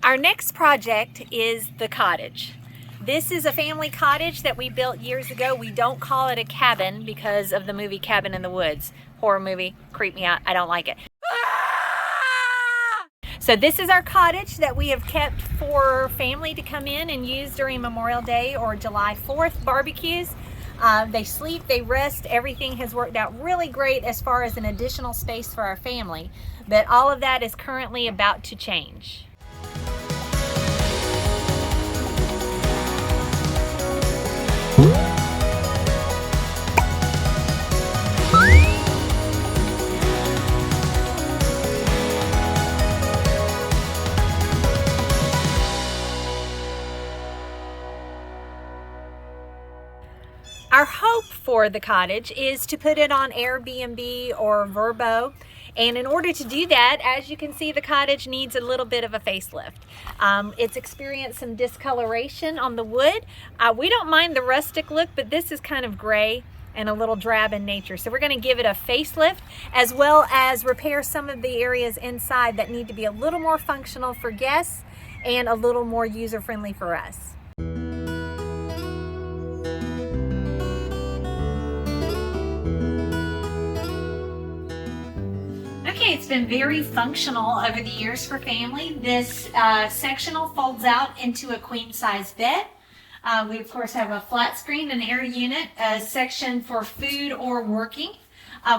Our next project is the cottage. This is a family cottage that we built years ago. We don't call it a cabin because of the movie Cabin in the Woods. Horror movie, creep me out, I don't like it. So this is our cottage that we have kept for family to come in and use during Memorial Day or July 4th barbecues. They sleep, they rest, everything has worked out really great as far as an additional space for our family. But all of that is currently about to change. Our hope for the cottage is to put it on Airbnb or Vrbo. And in order to do that, as you can see, the cottage needs a little bit of a facelift. It's experienced some discoloration on the wood. We don't mind the rustic look, but this is kind of gray and a little drab in nature. So we're going to give it a facelift, as well as repair some of the areas inside that need to be a little more functional for guests and a little more user-friendly for us. Okay, it's been very functional over the years for family. This sectional folds out into a queen-size bed. We of course have a flat screen, an air unit, a section for food or working.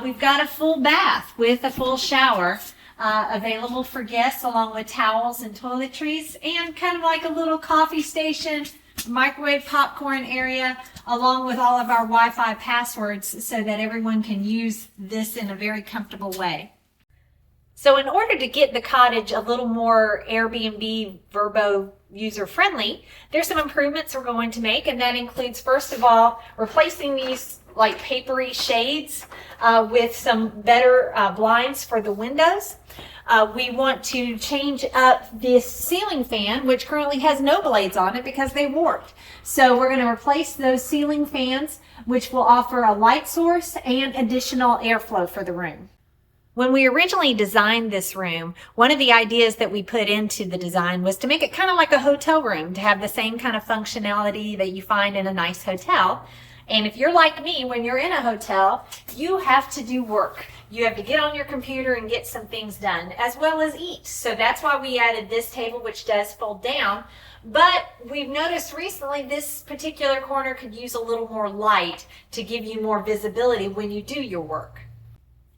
We've got a full bath with a full shower available for guests, along with towels and toiletries, and kind of like a little coffee station, microwave popcorn area, along with all of our Wi-Fi passwords so that everyone can use this in a very comfortable way. So in order to get the cottage a little more Airbnb, Vrbo user-friendly, there's some improvements we're going to make, and that includes, first of all, replacing these like papery shades with some better blinds for the windows. We want to change up this ceiling fan, which currently has no blades on it because they warped. So we're going to replace those ceiling fans, which will offer a light source and additional airflow for the room. When we originally designed this room, one of the ideas that we put into the design was to make it kind of like a hotel room, to have the same kind of functionality that you find in a nice hotel. And if you're like me, when you're in a hotel, you have to do work. You have to get on your computer and get some things done, as well as eat. So that's why we added this table, which does fold down. But we've noticed recently this particular corner could use a little more light to give you more visibility when you do your work.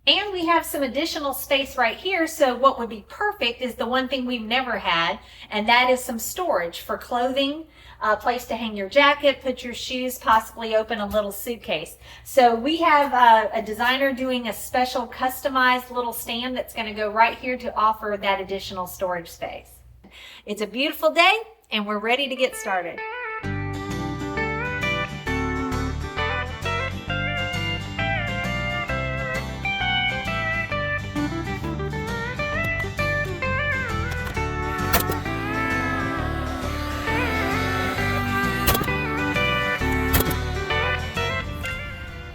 And we have some additional space right here, so what would be perfect is the one thing we've never had, and that is some storage for clothing, a place to hang your jacket, put your shoes, possibly open a little suitcase. So we have a designer doing a special customized little stand that's going to go right here to offer that additional storage space. It's a beautiful day, and we're ready to get started.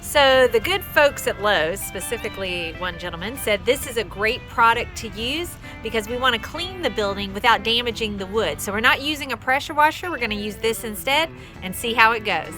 So the good folks at Lowe's, specifically one gentleman, said this is a great product to use because we want to clean the building without damaging the wood. So we're not using a pressure washer, we're going to use this instead and see how it goes.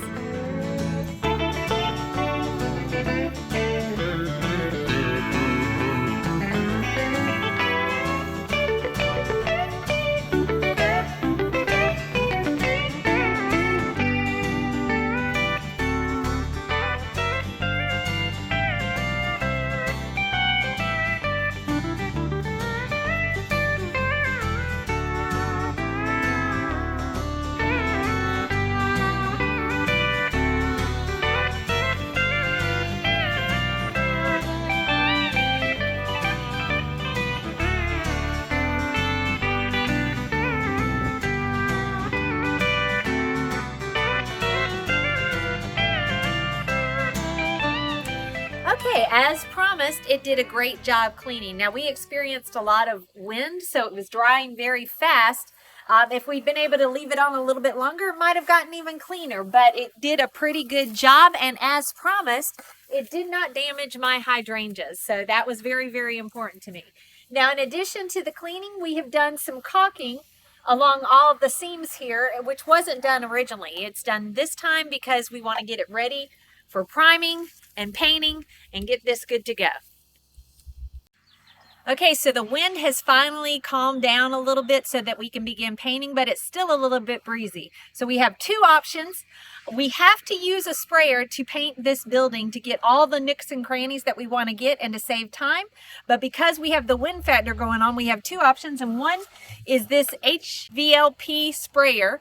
Okay, as promised, it did a great job cleaning. Now, we experienced a lot of wind, so it was drying very fast. If we'd been able to leave it on a little bit longer, it might have gotten even cleaner, but it did a pretty good job, and as promised, it did not damage my hydrangeas, so that was very, very important to me. Now, in addition to the cleaning, we have done some caulking along all of the seams here, which wasn't done originally. It's done this time because we want to get it ready for priming and painting and get this good to go. Okay, so the wind has finally calmed down a little bit so that we can begin painting, but it's still a little bit breezy. So we have two options. We have to use a sprayer to paint this building to get all the nooks and crannies that we want to get and to save time. But because we have the wind factor going on, we have two options, and one is this HVLP sprayer.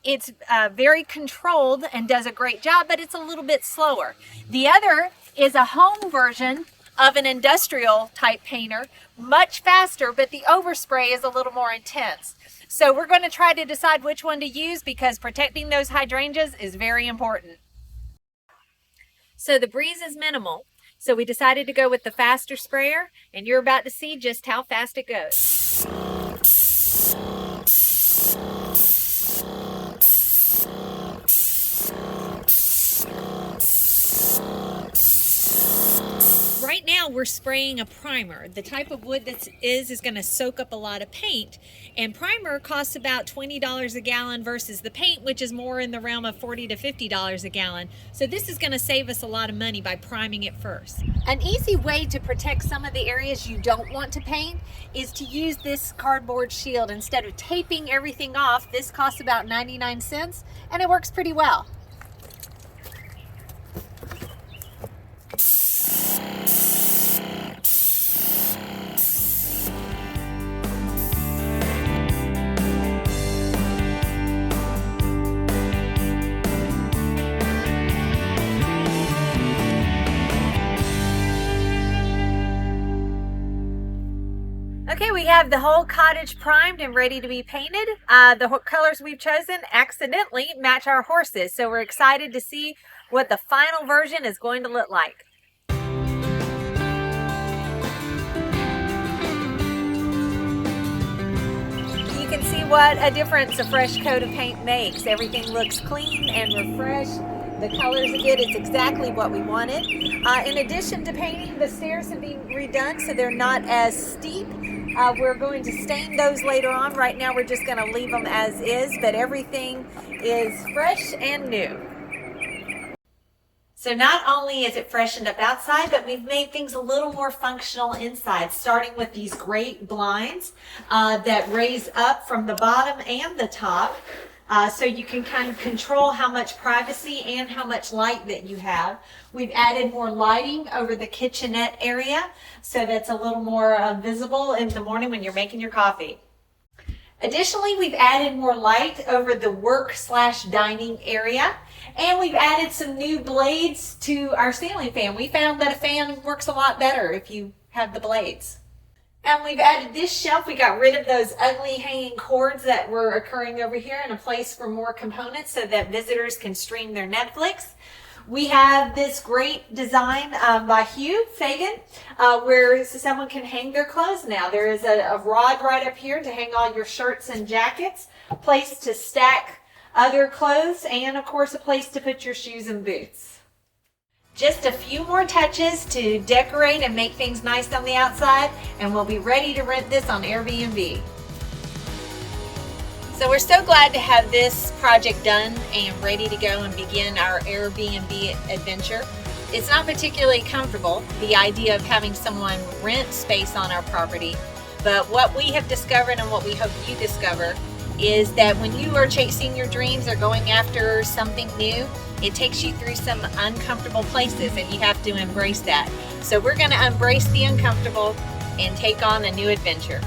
It's very controlled and does a great job, but it's a little bit slower. The other is a home version of an industrial type painter, much faster, but the overspray is a little more intense. So we're going to try to decide which one to use because protecting those hydrangeas is very important. So the breeze is minimal, so we decided to go with the faster sprayer, and you're about to see just how fast it goes. Right now we're spraying a primer. The type of wood that is going to soak up a lot of paint, and primer costs about $20 a gallon versus the paint, which is more in the realm of $40 to $50 a gallon. So this is going to save us a lot of money by priming it first. An easy way to protect some of the areas you don't want to paint is to use this cardboard shield. Instead of taping everything off, this costs about 99 cents and it works pretty well. Okay, we have the whole cottage primed and ready to be painted. The colors we've chosen accidentally match our horses, so we're excited to see what the final version is going to look like. You can see what a difference a fresh coat of paint makes. Everything looks clean and refreshed. The colors again, it's exactly what we wanted. In addition to painting, the stairs have been redone so they're not as steep. We're going to stain those later on. Right now we're just going to leave them as is, but everything is fresh and new. So not only is it freshened up outside, but we've made things a little more functional inside, starting with these great blinds that raise up from the bottom and the top. So you can kind of control how much privacy and how much light that you have. We've added more lighting over the kitchenette area so that's a little more visible in the morning when you're making your coffee. Additionally, we've added more light over the work/dining area, and we've added some new blades to our ceiling fan. We found that a fan works a lot better if you have the blades. And we've added this shelf. We got rid of those ugly hanging cords that were occurring over here and a place for more components so that visitors can stream their Netflix. We have this great design by Hugh Fagan where someone can hang their clothes now. There is a rod right up here to hang all your shirts and jackets, a place to stack other clothes, and of course a place to put your shoes and boots. Just a few more touches to decorate and make things nice on the outside, and we'll be ready to rent this on Airbnb. So we're so glad to have this project done and ready to go and begin our Airbnb adventure. It's not particularly comfortable, the idea of having someone rent space on our property, but what we have discovered and what we hope you discover is that when you are chasing your dreams or going after something new, it takes you through some uncomfortable places and you have to embrace that. So we're going to embrace the uncomfortable and take on a new adventure.